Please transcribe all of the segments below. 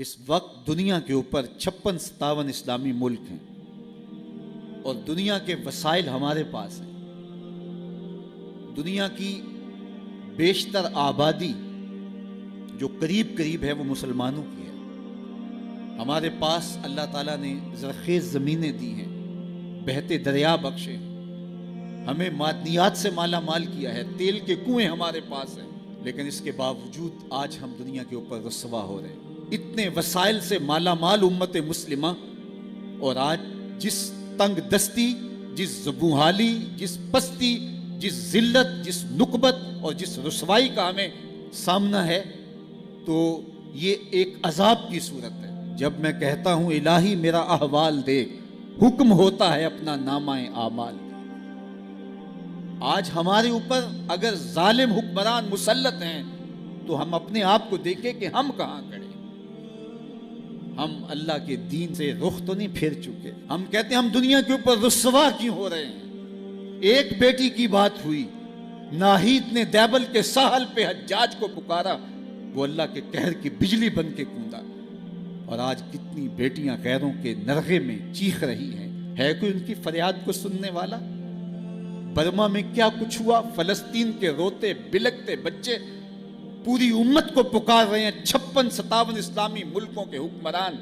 इस वक्त दुनिया के ऊपर 56-57 इस्लामी मुल्क हैं और दुनिया के वसाइल हमारे पास हैं। दुनिया की बेशतर आबादी जो करीब करीब है वो मुसलमानों की है। हमारे पास अल्लाह ताला ने ज़रख़ेज़ ज़मीनें दी हैं, बहते दरिया बख्शे, हमें मादनियात से माला माल किया है, तेल के कुएं हमारे पास हैं, लेकिन इसके बावजूद आज हम दुनिया के ऊपर रुसवा हो रहे हैं। इतने वसाइल से माला माल उम्मत मुस्लिमा, और आज जिस तंग दस्ती, जिस ज़बूहाली, जिस पस्ती, जिस जिल्लत, जिस नुकबत और जिस रुसवाई का हमें सामना है, तो ये एक अजाब की सूरत है। जब मैं कहता हूं इलाही मेरा अहवाल देख, हुक्म होता है अपना नामाए आमाल। आज हमारे ऊपर अगर जालिम हुक्मरान मुसल्लत हैं तो हम अपने आप को देखें कि हम कहां खड़े। हम अल्लाह के दीन से रुख तो नहीं फेर चुके। हम कहते हैं हम दुनिया के ऊपर रुसवा क्यों हो रहे हैं। एक बेटी की बात हुई, नाहीद ने दैबल के साहल पे हज्जाज को पुकारा, वो अल्लाह के कहर की बिजली बन के कूदा। और आज कितनी बेटियां गैरों के नरगे में चीख रही हैं, है कोई उनकी फरियाद को सुनने वाला। बर्मा में क्या कुछ हुआ, फलस्तीन के रोते बिलकते बच्चे पूरी उम्मत को पुकार रहे हैं। 56-57 इस्लामी मुल्कों के हुक्मरान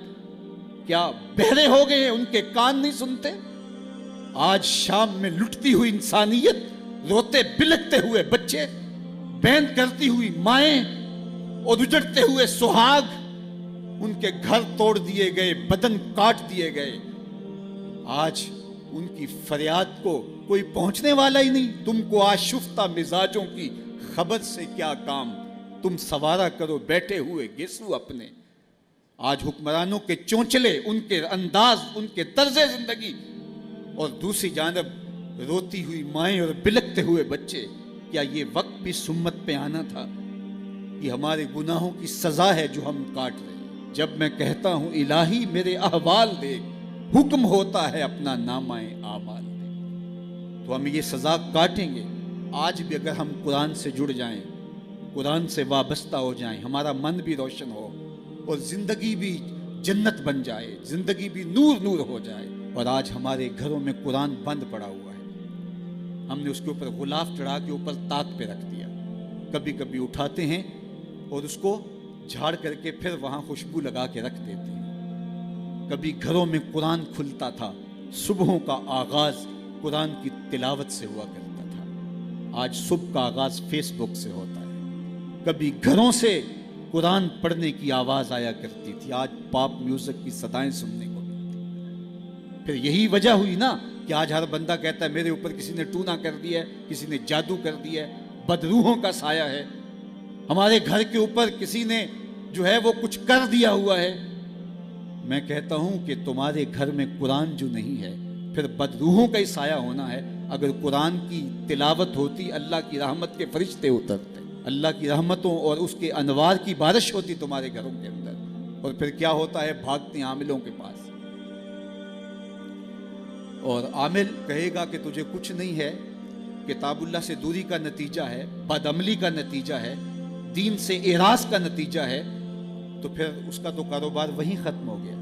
क्या बहरे हो गए हैं, उनके कान नहीं सुनते। आज शाम में लुटती हुई इंसानियत, रोते बिलकते हुए बच्चे, बैन करती हुई माएं और उजड़ते हुए सुहाग, उनके घर तोड़ दिए गए, बदन काट दिए गए। आज उनकी फरियाद को कोई पहुंचने वाला ही नहीं। तुमको आशुफ्ता मिजाजों की खबर से क्या काम, तुम सवारा करो बैठे हुए गेसू अपने। आज हुक्मरानों के चोंचले, उनके अंदाज, उनके तर्ज़े जिंदगी, और दूसरी जानब रोती हुई माएं और बिलकते हुए बच्चे। क्या ये वक्त भी सुम्मत पे आना था? ये हमारे गुनाहों की सजा है जो हम काट रहे हैं। जब मैं कहता हूं इलाही मेरे अहवाल देख, हुक्म होता है अपना नामाए आमाल देख, तो हम ये सजा काटेंगे। आज भी अगर हम कुरान से जुड़ जाएं, कुरान से वाबस्ता हो जाएं, हमारा मन भी रोशन हो और जिंदगी भी जन्नत बन जाए, जिंदगी भी नूर नूर हो जाए। और आज हमारे घरों में कुरान बंद पड़ा हुआ है, हमने उसके ऊपर गुलाफ चढ़ा के ऊपर ताक पे रख दिया। कभी कभी उठाते हैं और उसको झाड़ करके फिर वहां खुशबू लगा के रख देते हैं। कभी घरों में कुरान खुलता था, सुबहों का आगाज कुरान की तिलावत से हुआ करता था। आज सुबह का आगाज फेसबुक से होता है। कभी घरों से कुरान पढ़ने की आवाज आया करती थी, आज पॉप म्यूजिक की सदाएं सुनने को मिलती। फिर यही वजह हुई ना कि आज हर बंदा कहता है मेरे ऊपर किसी ने टूना कर दिया है, किसी ने जादू कर दिया है, बदरूहों का साया है, हमारे घर के ऊपर किसी ने जो है वो कुछ कर दिया हुआ है। मैं कहता हूं कि तुम्हारे घर में कुरान जो नहीं है, फिर बदरूहों का ही साया होना है। अगर कुरान की तिलावत होती, अल्लाह की रहमत के फरिश्ते उतरते, अल्लाह की रहमतों और उसके अनवार की बारिश होती तुम्हारे घरों के अंदर। और फिर क्या होता है, भागते आमिलों के पास, और आमिल कहेगा कि तुझे कुछ नहीं है, किताबुल्लाह से दूरी का नतीजा है, बदअमली का नतीजा है, दीन से एराज का नतीजा है। तो फिर उसका तो कारोबार वहीं ख़त्म हो गया।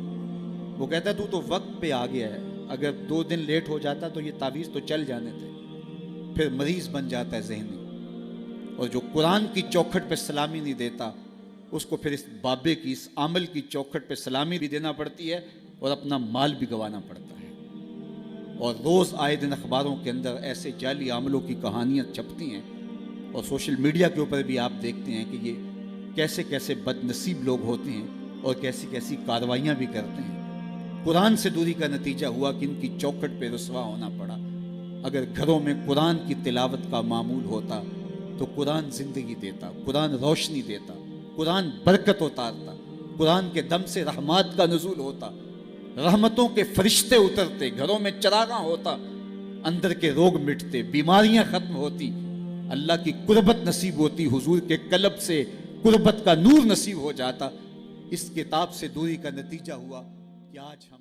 वो कहता है तू तो वक्त पे आ गया है, अगर 2 दिन लेट हो जाता तो ये तावीज़ तो चल जाने थे। फिर मरीज़ बन जाता है ज़हनी, और जो कुरान की चौखट पे सलामी नहीं देता, उसको फिर इस बाबे की, इस आमल की चौखट पे सलामी भी देना पड़ती है और अपना माल भी गंवाना पड़ता है। और रोज़ आए दिन अखबारों के अंदर ऐसे जाली आमलों की कहानियाँ छपती हैं, और सोशल मीडिया के ऊपर भी आप देखते हैं कि ये कैसे कैसे बदनसीब लोग होते हैं और कैसी कैसी कार्रवाइयाँ भी करते हैं। कुरान से दूरी का नतीजा हुआ कि इनकी चौखट पे रुसवा होना पड़ा। अगर घरों में कुरान की तिलावत का मामूल होता तो कुरान जिंदगी देता, कुरान रोशनी देता, कुरान बरकत उतारता, कुरान के दम से रहमत का नुज़ूल होता, रहमतों के फरिश्ते उतरते, घरों में चरागां होता, अंदर के रोग मिटते, बीमारियां खत्म होती, अल्लाह की कुर्बत नसीब होती, हुजूर के कलब से कुर्बत का नूर नसीब हो जाता। इस किताब से दूरी का नतीजा हुआ कि आज हम